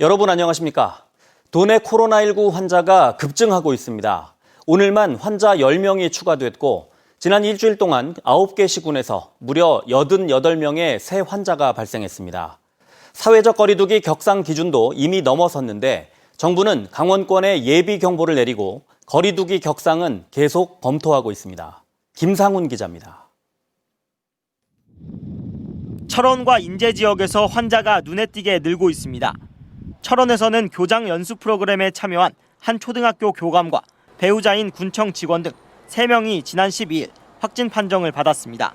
여러분 안녕하십니까? 도내 코로나19 환자가 급증하고 있습니다. 오늘만 환자 10명이 추가됐고 지난 일주일 동안 9개 시군에서 무려 88명의 새 환자가 발생했습니다. 사회적 거리두기 격상 기준도 이미 넘어섰는데 정부는 강원권에 예비 경보를 내리고 거리두기 격상은 계속 검토하고 있습니다. 김상훈 기자입니다. 철원과 인제 지역에서 환자가 눈에 띄게 늘고 있습니다. 철원에서는 교장 연수 프로그램에 참여한 한 초등학교 교감과 배우자인 군청 직원 등 3명이 지난 12일 확진 판정을 받았습니다.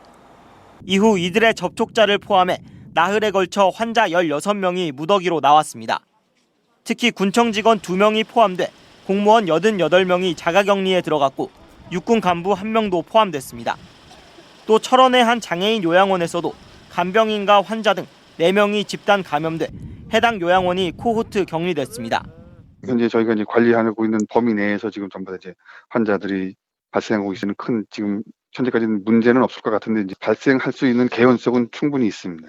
이후 이들의 접촉자를 포함해 나흘에 걸쳐 환자 16명이 무더기로 나왔습니다. 특히 군청 직원 2명이 포함돼 공무원 88명이 자가격리에 들어갔고 육군 간부 1명도 포함됐습니다. 또 철원의 한 장애인 요양원에서도 간병인과 환자 등 4명이 집단 감염돼 해당 요양원이 코호트 격리됐습니다. 현재 저희가 관리하고 있는 범위 내에서 지금 전부 다 환자들이 발생하고 있는 큰 지금 현재까지는 문제는 없을 것 같은데 발생할 수 있는 개연성은 충분히 있습니다.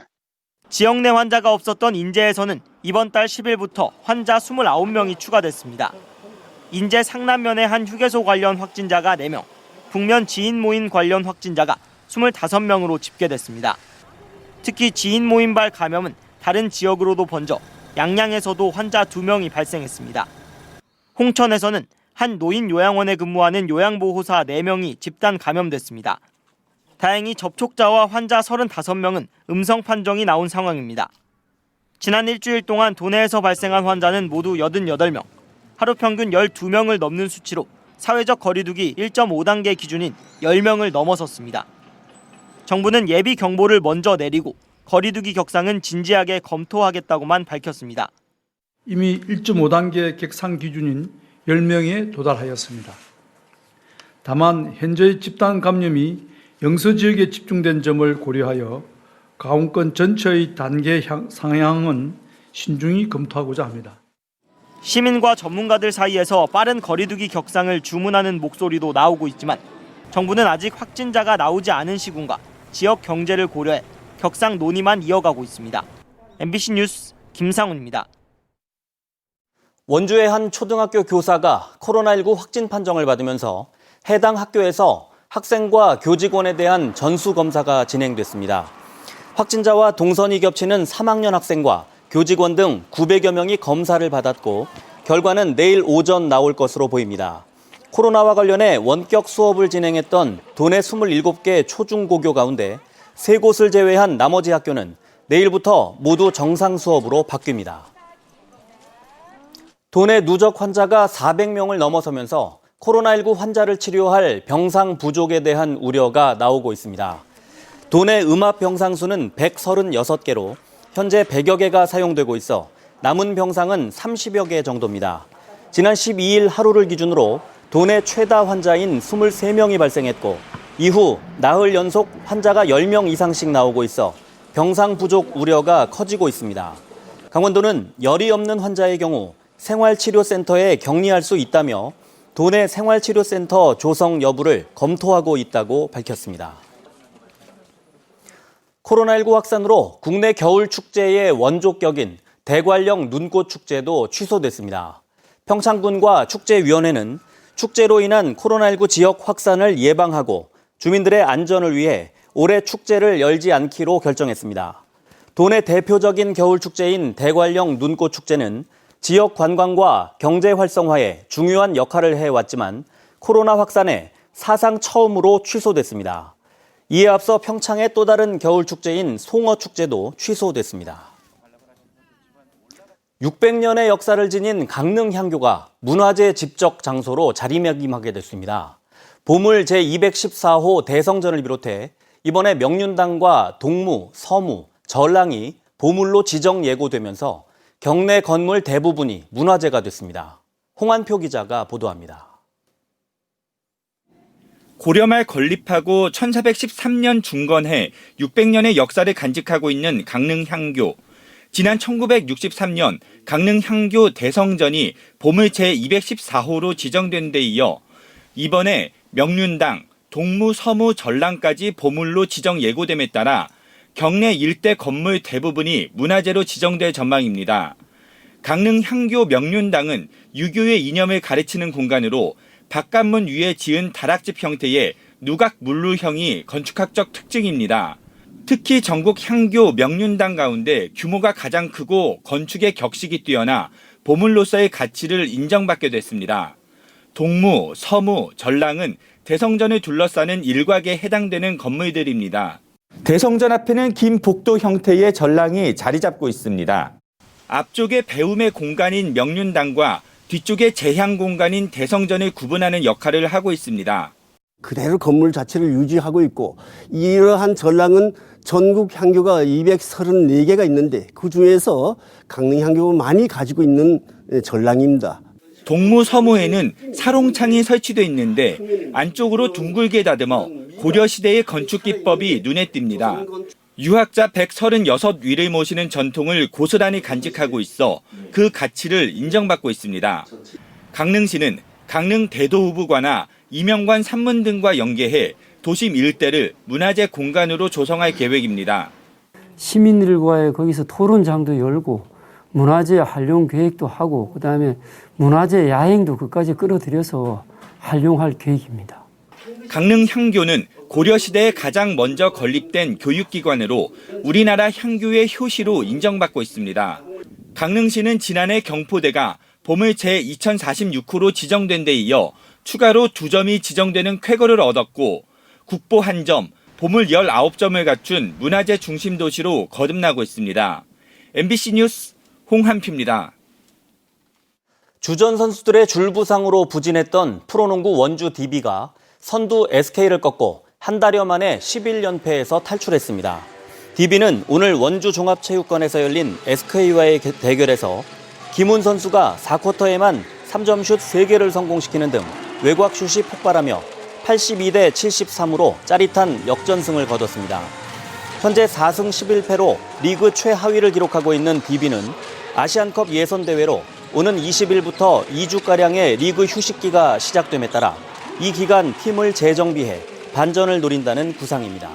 지역 내 환자가 없었던 인제에서는 이번 달 10일부터 환자 29명이 추가됐습니다. 인제 상남면의 한 휴게소 관련 확진자가 4명, 북면 지인 모임 관련 확진자가 25명으로 집계됐습니다. 특히 지인 모임발 감염은 다른 지역으로도 번져 양양에서도 환자 2명이 발생했습니다. 홍천에서는 한 노인 요양원에 근무하는 요양보호사 4명이 집단 감염됐습니다. 다행히 접촉자와 환자 35명은 음성 판정이 나온 상황입니다. 지난 일주일 동안 도내에서 발생한 환자는 모두 88명, 하루 평균 12명을 넘는 수치로 사회적 거리두기 1.5단계 기준인 10명을 넘어섰습니다. 정부는 예비 경보를 먼저 내리고 거리두기 격상은 진지하게 검토하겠다고만 밝혔습니다. 이미 1.5단계 격상 기준인 10명에 도달하였습니다. 다만 현재의 집단 감염이 영서 지역에 집중된 점을 고려하여 강원권 전체의 단계 상향은 신중히 검토하고자 합니다. 시민과 전문가들 사이에서 빠른 거리두기 격상을 주문하는 목소리도 나오고 있지만 정부는 아직 확진자가 나오지 않은 시군과 지역 경제를 고려해 격상 논의만 이어가고 있습니다. MBC 뉴스 김상훈입니다. 원주의 한 초등학교 교사가 코로나19 확진 판정을 받으면서 해당 학교에서 학생과 교직원에 대한 전수검사가 진행됐습니다. 확진자와 동선이 겹치는 3학년 학생과 교직원 등 900여 명이 검사를 받았고 결과는 내일 오전 나올 것으로 보입니다. 코로나와 관련해 원격 수업을 진행했던 도내 27개 초중고교 가운데 3곳을 제외한 나머지 학교는 내일부터 모두 정상 수업으로 바뀝니다. 도내 누적 환자가 400명을 넘어서면서 코로나19 환자를 치료할 병상 부족에 대한 우려가 나오고 있습니다. 도내 음압 병상 수는 136개로 현재 100여 개가 사용되고 있어 남은 병상은 30여 개 정도입니다. 지난 12일 하루를 기준으로 도내 최다 환자인 23명이 발생했고 이후 나흘 연속 환자가 10명 이상씩 나오고 있어 병상 부족 우려가 커지고 있습니다. 강원도는 열이 없는 환자의 경우 생활치료센터에 격리할 수 있다며 도내 생활치료센터 조성 여부를 검토하고 있다고 밝혔습니다. 코로나19 확산으로 국내 겨울 축제의 원조격인 대관령 눈꽃 축제도 취소됐습니다. 평창군과 축제위원회는 축제로 인한 코로나19 지역 확산을 예방하고 주민들의 안전을 위해 올해 축제를 열지 않기로 결정했습니다. 도내 대표적인 겨울 축제인 대관령 눈꽃 축제는 지역 관광과 경제 활성화에 중요한 역할을 해왔지만 코로나 확산에 사상 처음으로 취소됐습니다. 이에 앞서 평창의 또 다른 겨울 축제인 송어 축제도 취소됐습니다. 600년의 역사를 지닌 강릉 향교가 문화재 집적 장소로 자리매김하게 됐습니다. 보물 제214호 대성전을 비롯해 이번에 명륜당과 동무, 서무, 전랑이 보물로 지정 예고되면서 경내 건물 대부분이 문화재가 됐습니다. 홍한표 기자가 보도합니다. 고려말 건립하고 1413년 중건해 600년의 역사를 간직하고 있는 강릉 향교. 지난 1963년 강릉 향교 대성전이 보물 제214호로 지정된 데 이어 이번에 명륜당, 동무, 서무, 전랑까지 보물로 지정 예고됨에 따라 경내 일대 건물 대부분이 문화재로 지정될 전망입니다. 강릉 향교 명륜당은 유교의 이념을 가르치는 공간으로 바깥문 위에 지은 다락집 형태의 누각 물루형이 건축학적 특징입니다. 특히 전국 향교 명륜당 가운데 규모가 가장 크고 건축의 격식이 뛰어나 보물로서의 가치를 인정받게 됐습니다. 동무, 서무, 전랑은 대성전을 둘러싸는 일곽에 해당되는 건물들입니다. 대성전 앞에는 긴 복도 형태의 전랑이 자리 잡고 있습니다. 앞쪽에 배움의 공간인 명륜당과 뒤쪽에 재향 공간인 대성전을 구분하는 역할을 하고 있습니다. 그대로 건물 자체를 유지하고 있고 이러한 전랑은 전국 향교가 234개가 있는데 그중에서 강릉 향교가 많이 가지고 있는 전랑입니다. 동무 서무에는 사롱창이 설치되어 있는데 안쪽으로 둥글게 다듬어 고려시대의 건축 기법이 눈에 띕니다. 유학자 136위를 모시는 전통을 고스란히 간직하고 있어 그 가치를 인정받고 있습니다. 강릉시는 강릉 대도후부관나 이명관 산문 등과 연계해 도심 일대를 문화재 공간으로 조성할 계획입니다. 시민들과의 거기서 토론장도 열고 문화재 활용 계획도 하고 그다음에 문화재 야행도 그까지 끌어들여서 활용할 계획입니다. 강릉 향교는 고려시대에 가장 먼저 건립된 교육기관으로 우리나라 향교의 효시로 인정받고 있습니다. 강릉시는 지난해 경포대가 보물 제2046호로 지정된 데 이어 추가로 2점이 지정되는 쾌거를 얻었고 국보 1점, 보물 19점을 갖춘 문화재 중심 도시로 거듭나고 있습니다. MBC 뉴스 홍한표입니다. 주전 선수들의 줄부상으로 부진했던 프로농구 원주 DB가 선두 SK를 꺾고 한 달여 만에 11연패에서 탈출했습니다. DB는 오늘 원주 종합체육관에서 열린 SK와의 대결에서 김훈 선수가 4쿼터에만 3점 슛 3개를 성공시키는 등 외곽 슛이 폭발하며 82대 73으로 짜릿한 역전승을 거뒀습니다. 현재 4승 11패로 리그 최하위를 기록하고 있는 DB는 아시안컵 예선대회로 오는 20일부터 2주가량의 리그 휴식기가 시작됨에 따라 이 기간 팀을 재정비해 반전을 노린다는 구상입니다.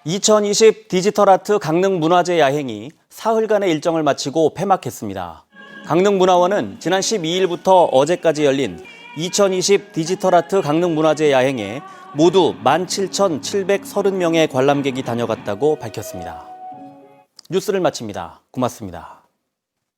2020 디지털 아트 강릉문화재 야행이 사흘간의 일정을 마치고 폐막했습니다. 강릉문화원은 지난 12일부터 어제까지 열린 2020 디지털 아트 강릉문화재 야행에 모두 17,730명의 관람객이 다녀갔다고 밝혔습니다. 뉴스를 마칩니다. 고맙습니다.